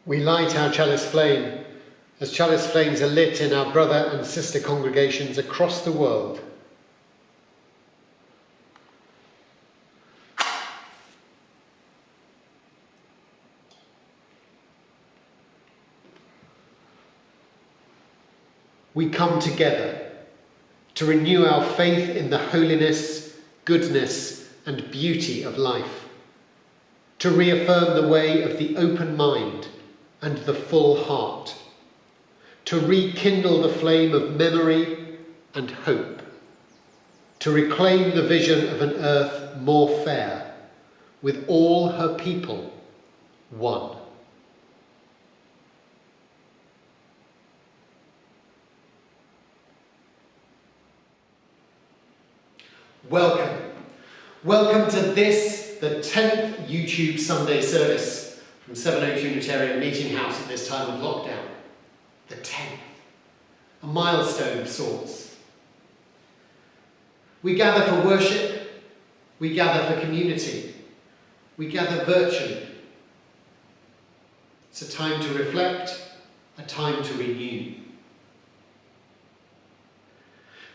We light our chalice flame as chalice flames are lit in our brother and sister congregations across the world. We come together to renew our faith in the holiness, goodness, and beauty of life, to reaffirm the way of the open mind and the full heart, to rekindle the flame of memory and hope, to reclaim the vision of an earth more fair, with all her people one. Welcome to this, the 10th YouTube Sunday service from Sevenoaks Unitarian Meeting House at this time of lockdown. The 10th, a milestone of sorts. We gather for worship, we gather for community, we gather virtually. It's a time to reflect, a time to renew.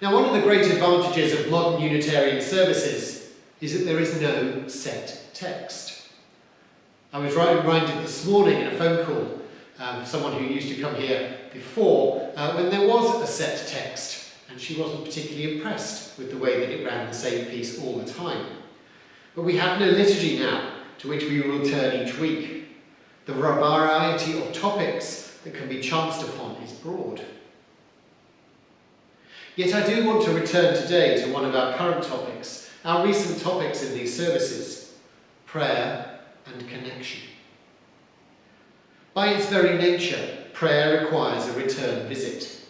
Now, one of the great advantages of modern Unitarian services is that there is no set text. I was reminded this morning in a phone call, someone who used to come here before, when there was a set text, and she wasn't particularly impressed with the way that it ran the same piece all the time. But we have no liturgy now to which we will return each week. The variety of topics that can be chanced upon is broad. Yet I do want to return today to one of our current topics, our recent topics in these services, prayer and connection. By its very nature, prayer requires a return visit,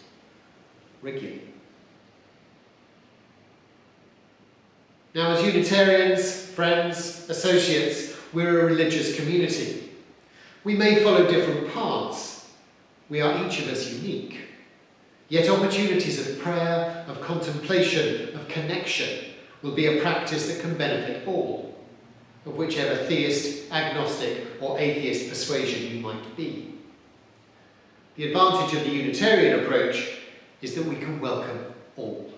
regularly. Now, as Unitarians, friends, associates, we're a religious community. We may follow different paths. We are each of us unique. Yet opportunities of prayer, of contemplation, of connection will be a practice that can benefit all, of whichever theist, agnostic or atheist persuasion you might be. The advantage of the Unitarian approach is that we can welcome all,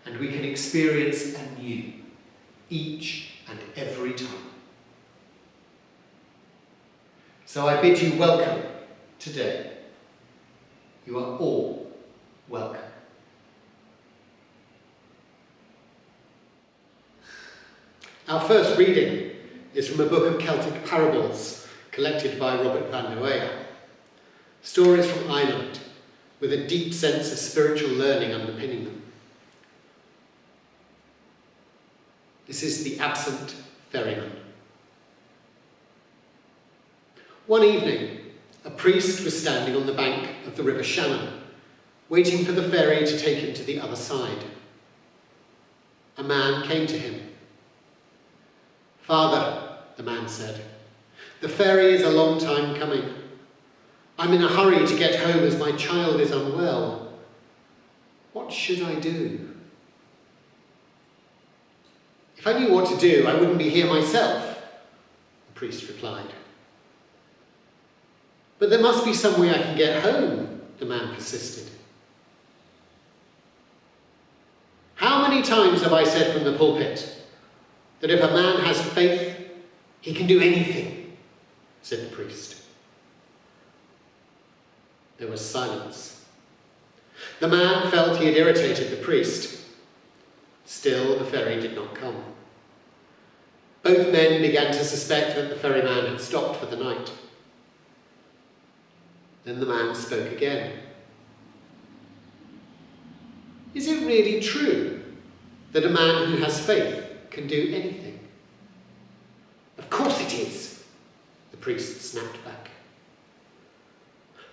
and we can experience anew, each and every time. So I bid you welcome today. You are all welcome. Our first reading is from a book of Celtic parables collected by Robert van der Weyer. Stories from Ireland with a deep sense of spiritual learning underpinning them. This is The Absent Ferryman. One evening, a priest was standing on the bank of the River Shannon, waiting for the ferry to take him to the other side. A man came to him. "Father," the man said, "the ferry is a long time coming. I'm in a hurry to get home as my child is unwell. What should I do?" "If I knew what to do, I wouldn't be here myself," the priest replied. "But there must be some way I can get home," the man persisted. "How many times have I said from the pulpit that if a man has faith, he can do anything," said the priest. There was silence. The man felt he had irritated the priest. Still, the ferry did not come. Both men began to suspect that the ferryman had stopped for the night. Then the man spoke again. "Is it really true that a man who has faith can do anything?" "Of course it is," the priest snapped back.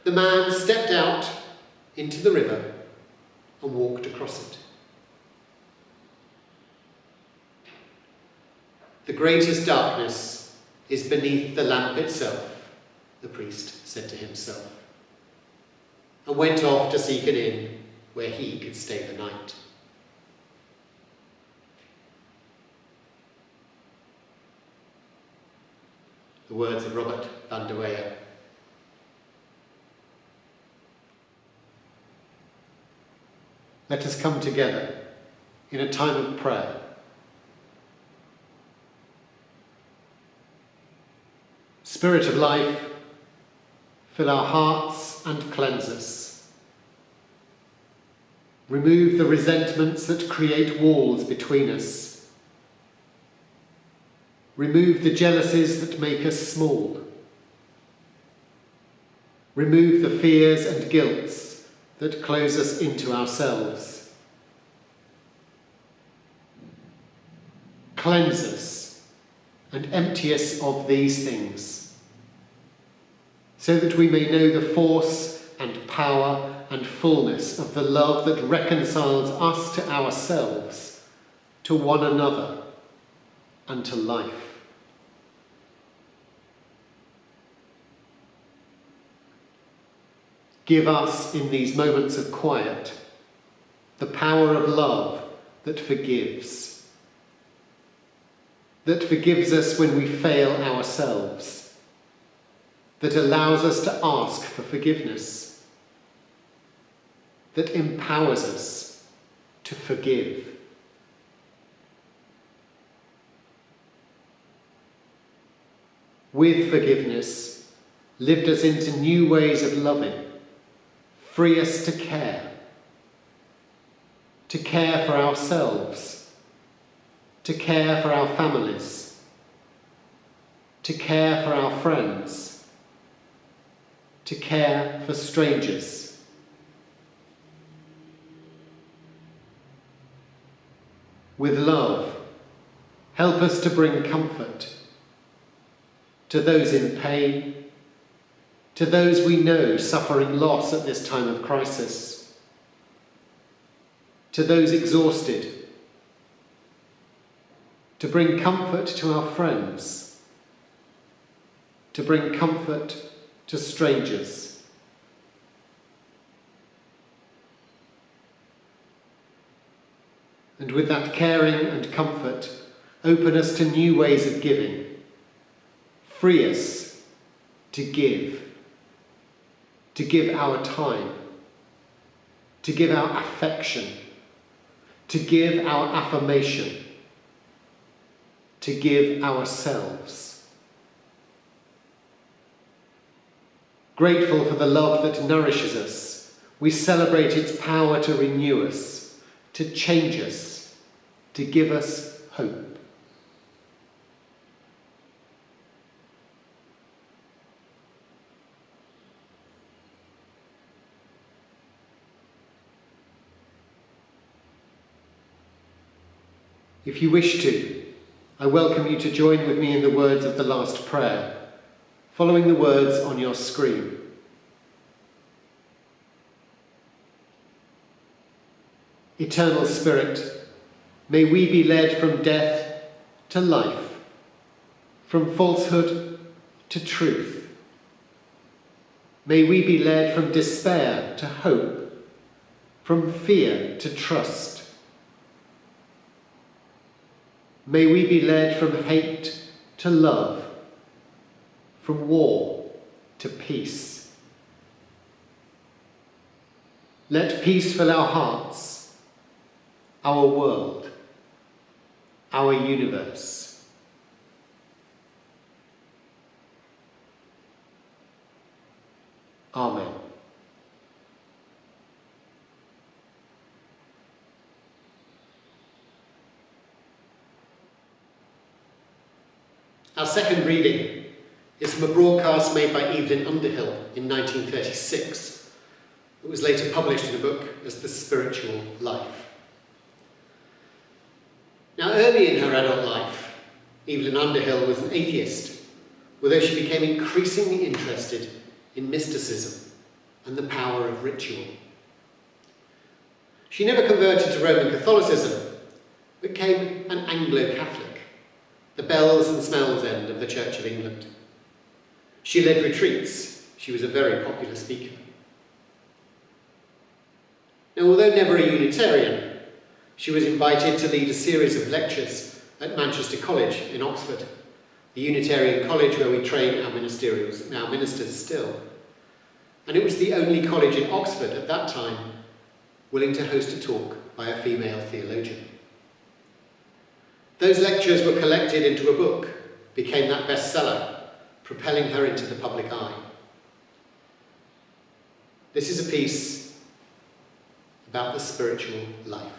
The man stepped out into the river and walked across it. "The greatest darkness is beneath the lamp itself," the priest said to himself, and went off to seek an inn where he could stay the night. The words of Robert van der Weyer. let us come together in a time of prayer. Spirit of life, fill our hearts and cleanse us. Remove the resentments that create walls between us. Remove the jealousies that make us small. Remove the fears and guilts that close us into ourselves. Cleanse us and empty us of these things, so that we may know the force and power and fullness of the love that reconciles us to ourselves, to one another, and to life. Give us, in these moments of quiet, the power of love that forgives us when we fail ourselves, that allows us to ask for forgiveness, that empowers us to forgive. With forgiveness, lift us into new ways of loving. Free us to care for ourselves, to care for our families, to care for our friends, to care for strangers. With love, help us to bring comfort to those in pain, to those we know suffering loss at this time of crisis, to those exhausted, to bring comfort to our friends, to bring comfort to strangers. And with that caring and comfort, open us to new ways of giving. Free us to give our time, to give our affection, to give our affirmation, to give ourselves. Grateful for the love that nourishes us, we celebrate its power to renew us, to change us, to give us hope. If you wish to, I welcome you to join with me in the words of the last prayer, following the words on your screen. Eternal Spirit, may we be led from death to life, from falsehood to truth. May we be led from despair to hope, from fear to trust. May we be led from hate to love, from war to peace. Let peace fill our hearts, our world, our universe. Amen. Our second reading is from a broadcast made by Evelyn Underhill in 1936. It was later published in a book as The Spiritual Life. Now, early in her adult life, Evelyn Underhill was an atheist, although she became increasingly interested in mysticism and the power of ritual. She never converted to Roman Catholicism, but became an Anglo-Catholic, the bells and smells end of the Church of England. She led retreats. She was a very popular speaker. Now, although never a Unitarian, she was invited to lead a series of lectures at Manchester College in Oxford, the Unitarian college where we train our ministers still. And it was the only college in Oxford at that time willing to host a talk by a female theologian. Those lectures were collected into a book, became that bestseller, propelling her into the public eye. This is a piece about the spiritual life.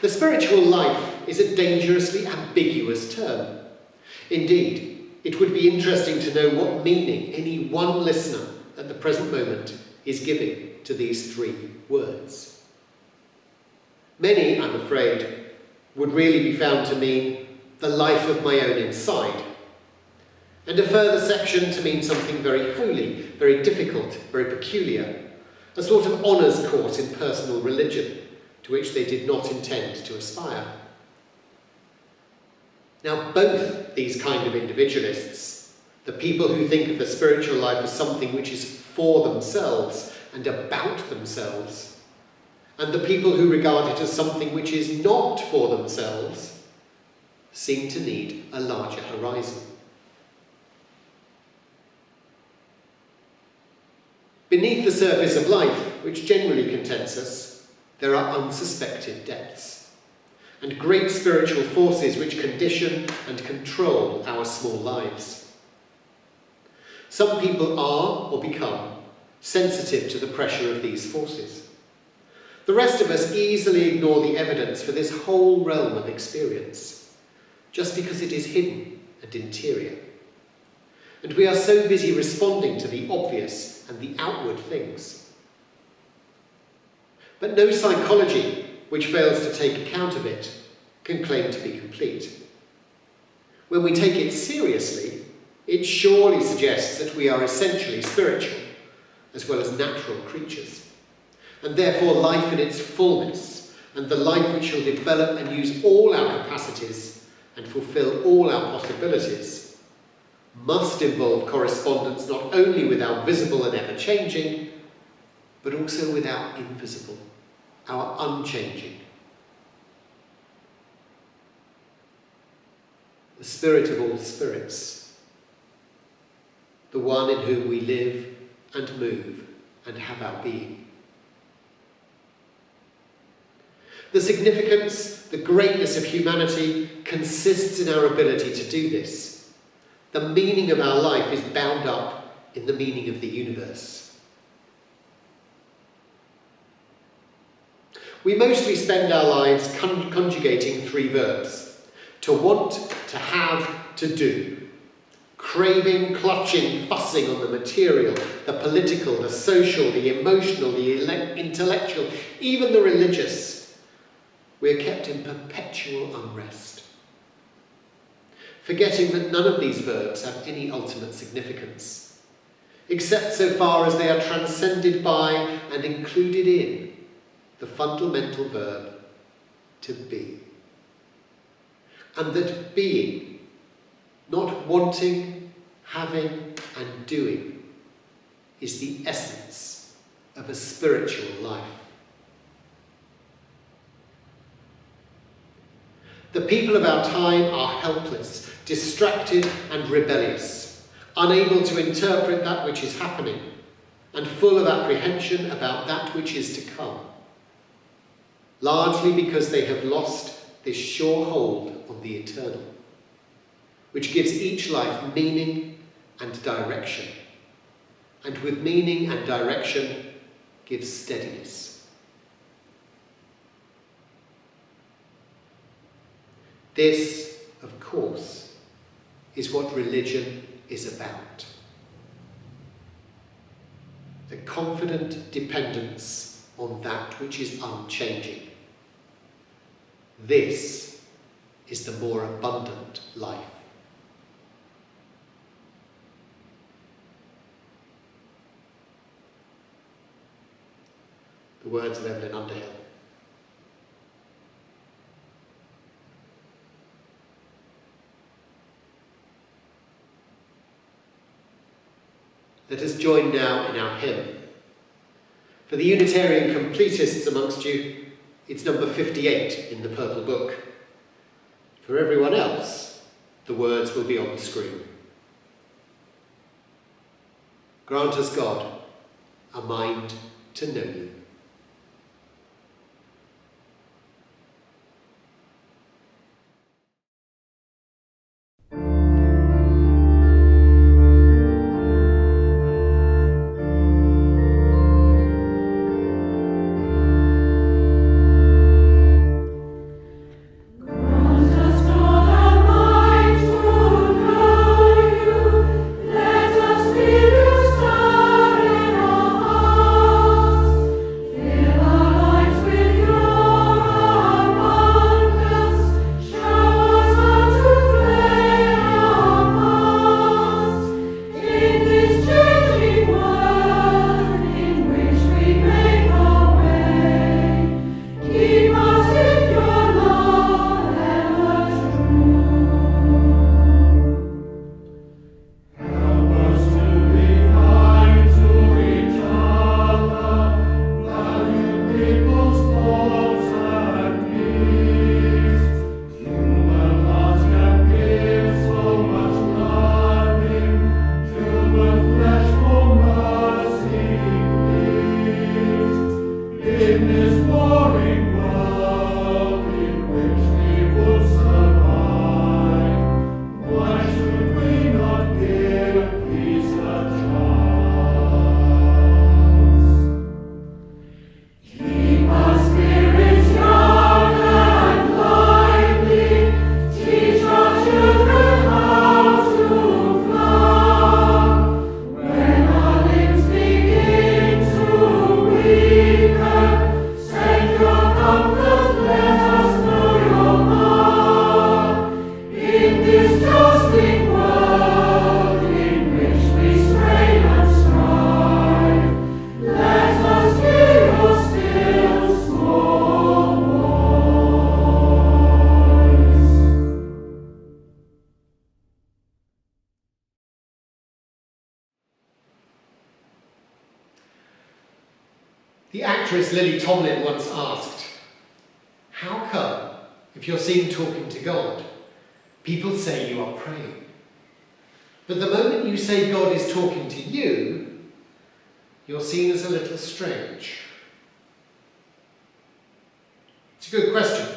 The spiritual life is a dangerously ambiguous term. Indeed, it would be interesting to know what meaning any one listener at the present moment is giving to these three words. Many, I'm afraid, would really be found to mean the life of my own inside, and a further section to mean something very holy, very difficult, very peculiar, a sort of honours course in personal religion to which they did not intend to aspire. Now, both these kind of individualists, the people who think of the spiritual life as something which is for themselves and about themselves, and the people who regard it as something which is not for themselves, seem to need a larger horizon. Beneath the surface of life, which generally contents us, there are unsuspected depths, and great spiritual forces which condition and control our small lives. Some people are, or become, sensitive to the pressure of these forces. The rest of us easily ignore the evidence for this whole realm of experience, just because it is hidden and interior. And we are so busy responding to the obvious and the outward things. But no psychology which fails to take account of it can claim to be complete. When we take it seriously, it surely suggests that we are essentially spiritual, as well as natural creatures, and therefore life in its fullness, and the life which shall develop and use all our capacities and fulfill all our possibilities, must involve correspondence not only with our visible and ever-changing, but also with our invisible, our unchanging. The Spirit of all spirits, the one in whom we live and move and have our being. The significance, the greatness of humanity consists in our ability to do this. The meaning of our life is bound up in the meaning of the universe. We mostly spend our lives conjugating three verbs: to want, to have, to do. Craving, clutching, fussing on the material, the political, the social, the emotional, the intellectual, even the religious. We are kept in perpetual unrest, forgetting that none of these verbs have any ultimate significance, except so far as they are transcended by and included in the fundamental verb to be. And that being, not wanting, having, and doing, is the essence of a spiritual life. The people of our time are helpless, distracted and rebellious, unable to interpret that which is happening, and full of apprehension about that which is to come, largely because they have lost this sure hold on the eternal, which gives each life meaning and direction, and with meaning and direction gives steadiness. This, of course, is what religion is about. The confident dependence on that which is unchanging. This is the more abundant life. The words of Evelyn Underhill. Let us join now in our hymn. For the Unitarian completists amongst you, it's number 58 in the Purple Book. For everyone else, the words will be on the screen. grant us, God, a mind to know you. The actress Lily Tomlin once asked, "How come, if you're seen talking to God, people say you are praying? But the moment you say God is talking to you, you're seen as a little strange?" It's a good question.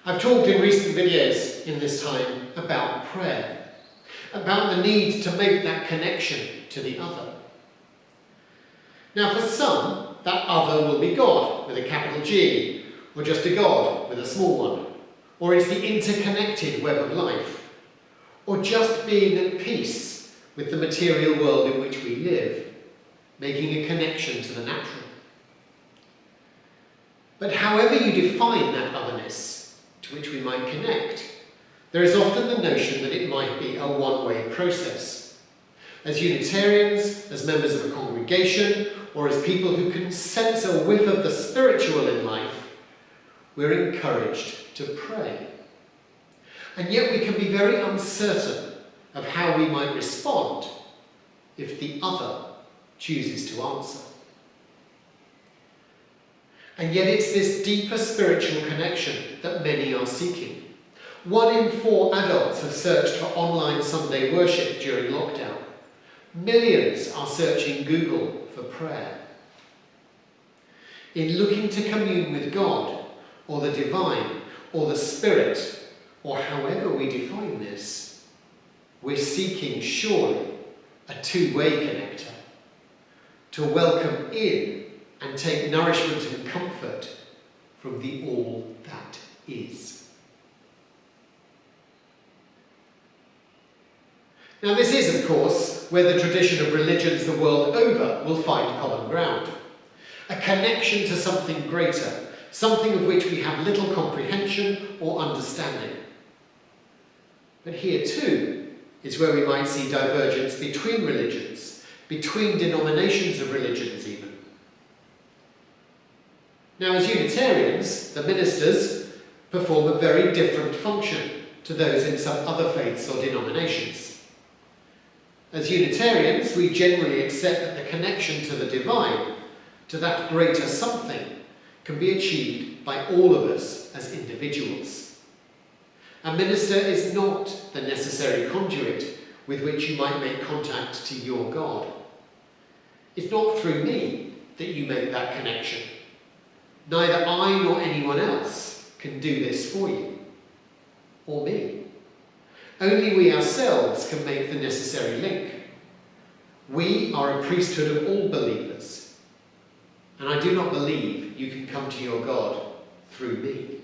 I've talked in recent videos in this time about prayer, about the need to make that connection to the other. Now for some, that other will be God with a capital G, or just a God with a small one, or it's the interconnected web of life, or just being at peace with the material world in which we live, making a connection to the natural. But however you define that otherness to which we might connect, there is often the notion that it might be a one-way process. As Unitarians, as members of a congregation, or as people who can sense a whiff of the spiritual in life, we're encouraged to pray. And yet we can be very uncertain of how we might respond if the other chooses to answer. And yet it's this deeper spiritual connection that many are seeking. 1 in 4 adults have searched for online Sunday worship during lockdown. Millions are searching Google for prayer. In looking to commune with God, or the divine, or the Spirit, or however we define this, we're seeking surely a two-way connector, to welcome in and take nourishment and comfort from the all that is. Now this is, of course, where the tradition of religions the world over will find common ground. A connection to something greater, something of which we have little comprehension or understanding. But here too is where we might see divergence between religions, between denominations of religions even. Now as Unitarians, the ministers perform a very different function to those in some other faiths or denominations. As Unitarians, we generally accept that the connection to the divine, to that greater something, can be achieved by all of us as individuals. A minister is not the necessary conduit with which you might make contact to your God. It's not through me that you make that connection. Neither I nor anyone else can do this for you, or me. Only we ourselves can make the necessary link. We are a priesthood of all believers, and I do not believe you can come to your God through me.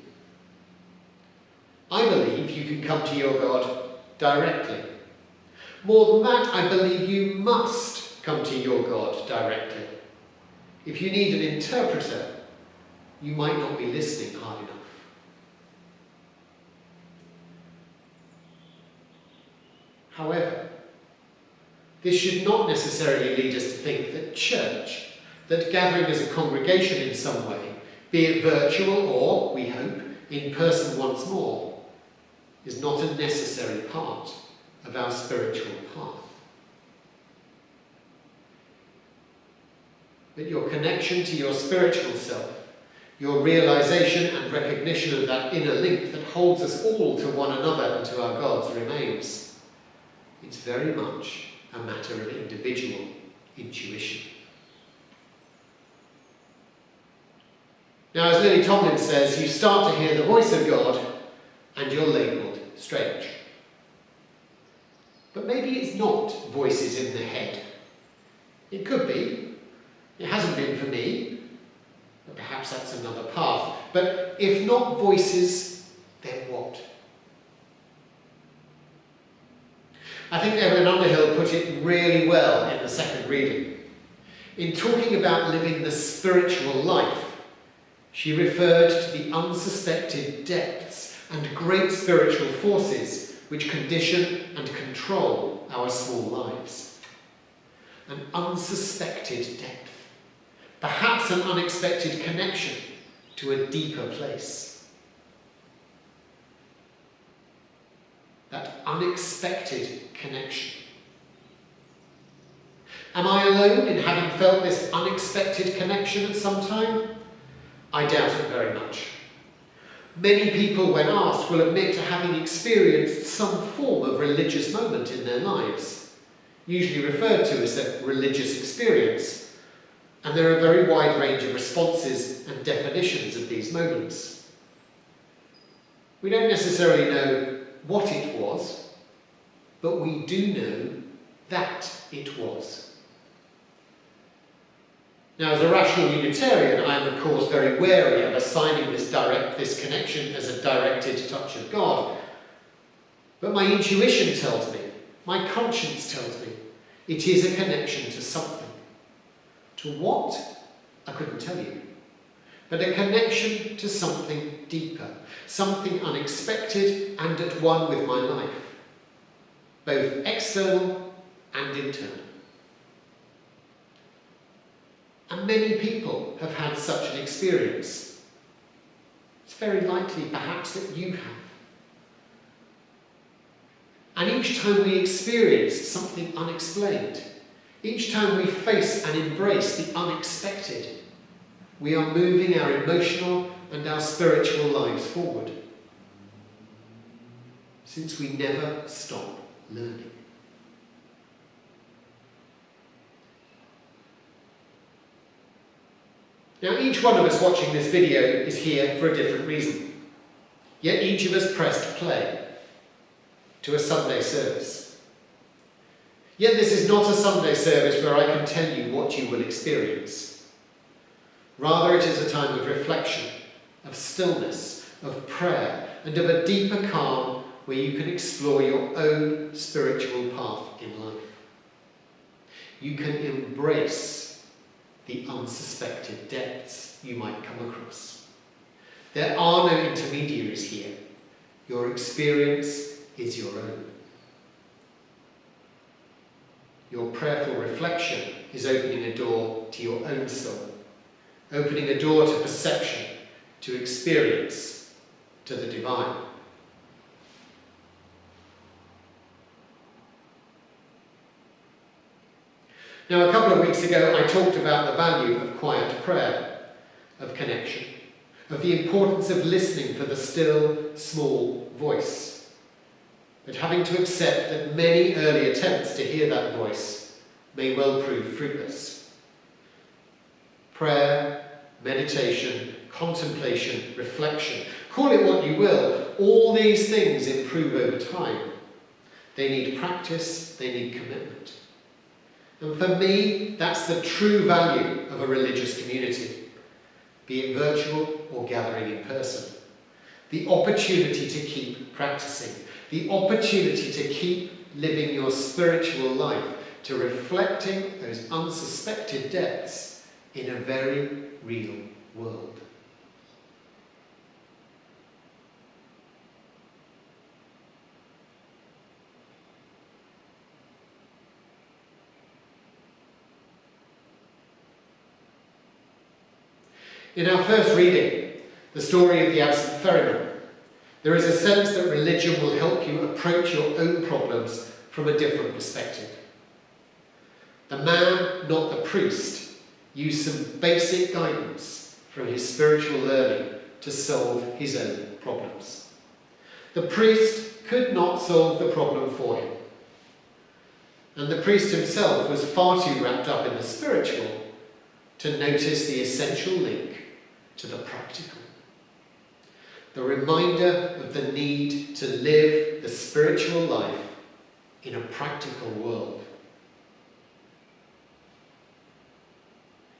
I believe you can come to your God directly. More than that, I believe you must come to your God directly. If you need an interpreter, you might not be listening hard enough. However, this should not necessarily lead us to think that church, that gathering as a congregation in some way, be it virtual or, we hope, in person once more, is not a necessary part of our spiritual path. But your connection to your spiritual self, your realization and recognition of that inner link that holds us all to one another and to our gods remains. It's very much a matter of individual intuition. Now, as Lily Tomlin says, you start to hear the voice of God and you're labelled strange. But maybe it's not voices in the head. It could be. It hasn't been for me. But perhaps that's another path. But if not voices, then what? I think Evelyn Underhill put it really well in the second reading. In talking about living the spiritual life, she referred to the unsuspected depths and great spiritual forces which condition and control our small lives. An unsuspected depth, perhaps an unexpected connection to a deeper place. That unexpected connection. Am I alone in having felt this unexpected connection at some time? I doubt it very much. Many people, when asked, will admit to having experienced some form of religious moment in their lives, usually referred to as a religious experience, and there are a very wide range of responses and definitions of these moments. We don't necessarily know what it was, but we do know that it was. Now, as a rational Unitarian, I am of course very wary of assigning this connection as a directed touch of God. But my intuition tells me, my conscience tells me, it is a connection to something. To what? I couldn't tell you. But a connection to something deeper, something unexpected and at one with my life, both external and internal. And many people have had such an experience. It's very likely, perhaps, that you have. And each time we experience something unexplained, each time we face and embrace the unexpected, we are moving our emotional and our spiritual lives forward. Since we never stop learning. Now, each one of us watching this video is here for a different reason. Yet each of us pressed play to a Sunday service. Yet this is not a Sunday service where I can tell you what you will experience. Rather, it is a time of reflection, of stillness, of prayer, and of a deeper calm where you can explore your own spiritual path in life. You can embrace the unsuspected depths you might come across. There are no intermediaries here. Your experience is your own. Your prayerful reflection is opening a door to your own soul, opening a door to perception, to experience, to the divine. Now, a couple of weeks ago, I talked about the value of quiet prayer, of connection, of the importance of listening for the still, small voice. but having to accept that many early attempts to hear that voice may well prove fruitless. Prayer, meditation, contemplation, reflection, call it what you will, all these things improve over time. They need practice, they need commitment. And for me, that's the true value of a religious community, be it virtual or gathering in person. The opportunity to keep practicing, the opportunity to keep living your spiritual life, to reflecting those unsuspected depths in a very real world. In our first reading, the story of the absent ferryman, there is a sense that religion will help you approach your own problems from a different perspective. The man, not the priest, used some basic guidance from his spiritual learning to solve his own problems. The priest could not solve the problem for him. And the priest himself was far too wrapped up in the spiritual to notice the essential link to the practical. The reminder of the need to live the spiritual life in a practical world.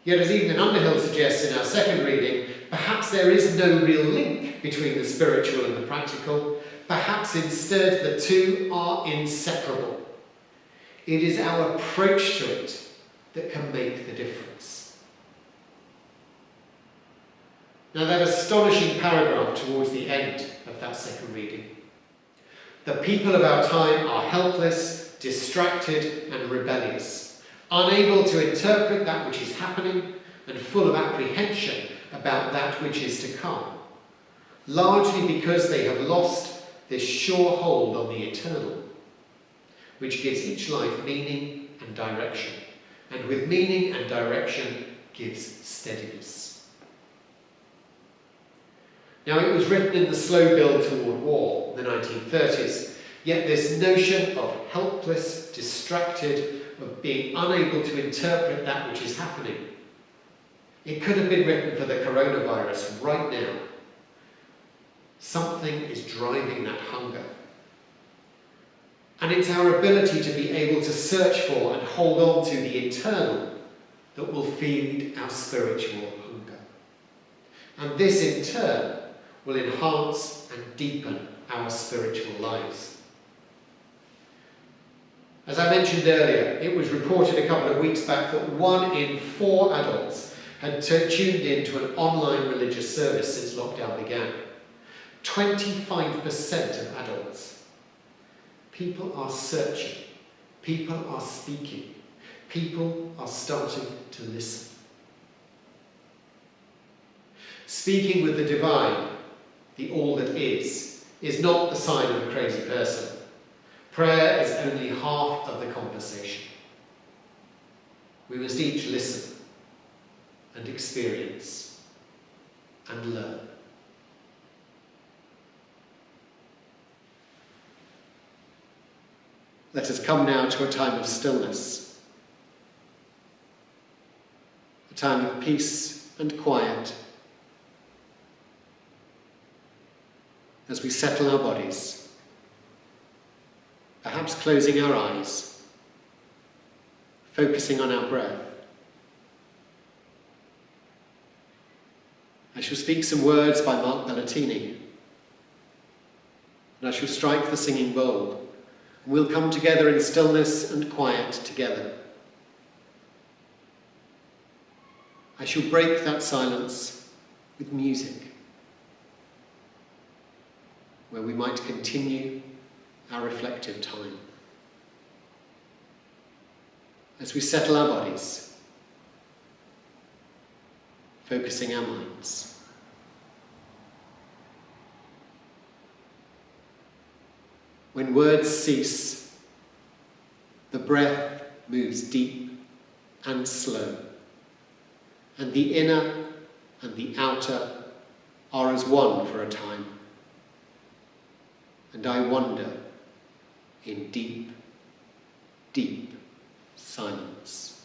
Yet, as Evelyn Underhill suggests in our second reading, perhaps there is no real link between the spiritual and the practical. Perhaps instead the two are inseparable. It is our approach to it that can make the difference. Now, that astonishing paragraph towards the end of that second reading. The people of our time are helpless, distracted, and rebellious, unable to interpret that which is happening and full of apprehension about that which is to come, largely because they have lost this sure hold on the eternal, which gives each life meaning and direction, and with meaning and direction gives steadiness. Now, it was written in the slow build toward war, the 1930s, yet this notion of helpless, distracted, of being unable to interpret that which is happening, it could have been written for the coronavirus right now. Something is driving that hunger. And it's our ability to be able to search for and hold on to the eternal that will feed our spiritual hunger. And this in turn will enhance and deepen our spiritual lives. As I mentioned earlier, it was reported a couple of weeks back that 1 in 4 adults had tuned in to an online religious service since lockdown began. 25% of adults. People are searching. People are speaking. People are starting to listen. Speaking with the divine, the all that is not the sign of a crazy person. Prayer is only half of the conversation. We must each listen and experience and learn. Let us come now to a time of stillness, a time of peace and quiet, as we settle our bodies, perhaps closing our eyes, focusing on our breath. I shall speak some words by Mark Bellatini, and I shall strike the singing bowl, and we'll come together in stillness and quiet together. I shall break that silence with music, where we might continue our reflective time. As we settle our bodies, focusing our minds. When words cease, the breath moves deep and slow, and the inner and the outer are as one for a time. And I wonder in deep, deep silence.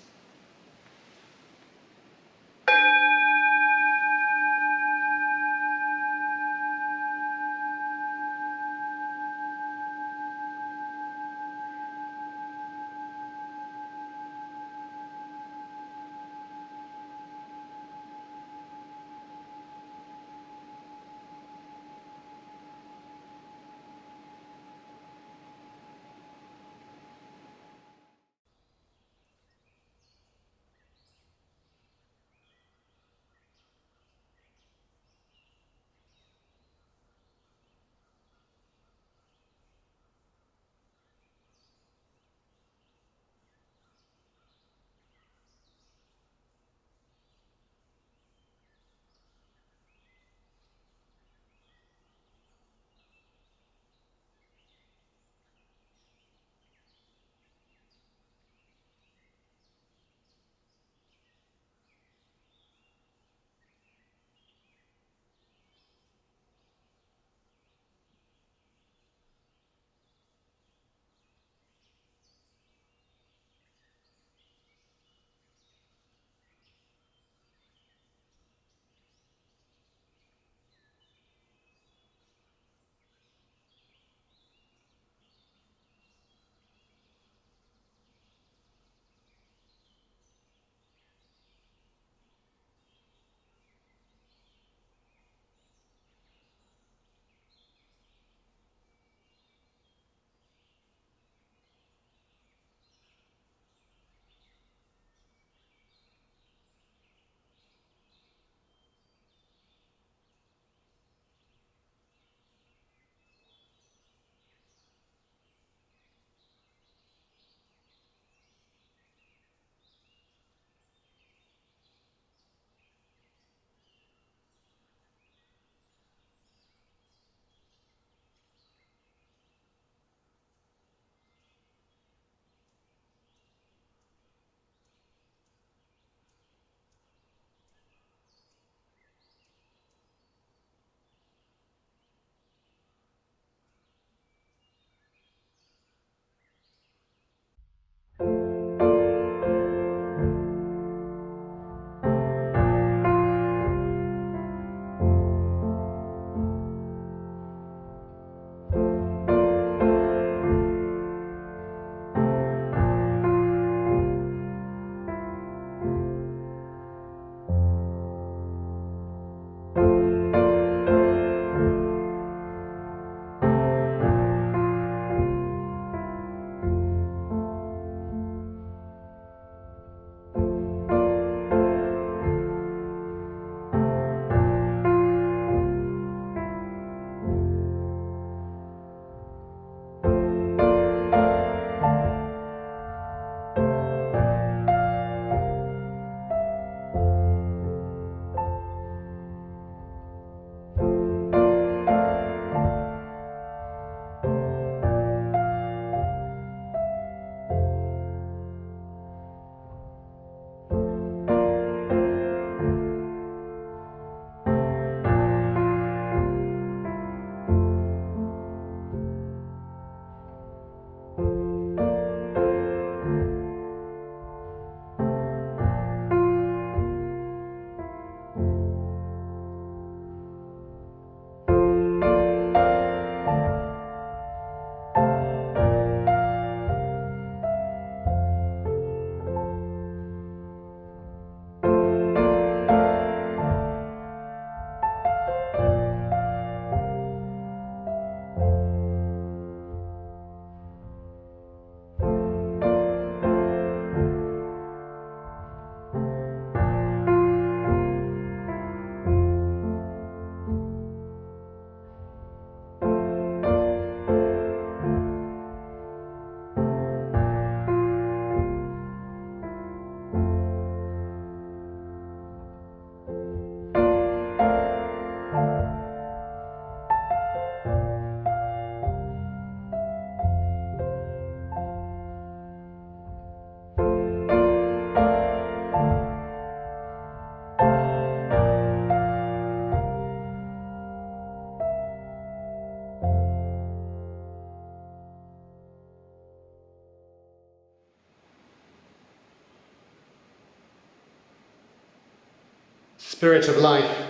Spirit of life,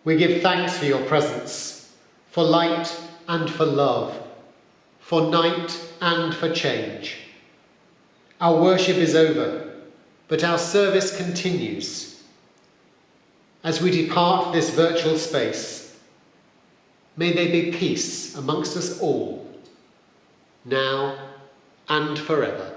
we give thanks for your presence, for light and for love, for night and for change. Our worship is over, but our service continues. As we depart this virtual space, may there be peace amongst us all, now and forever.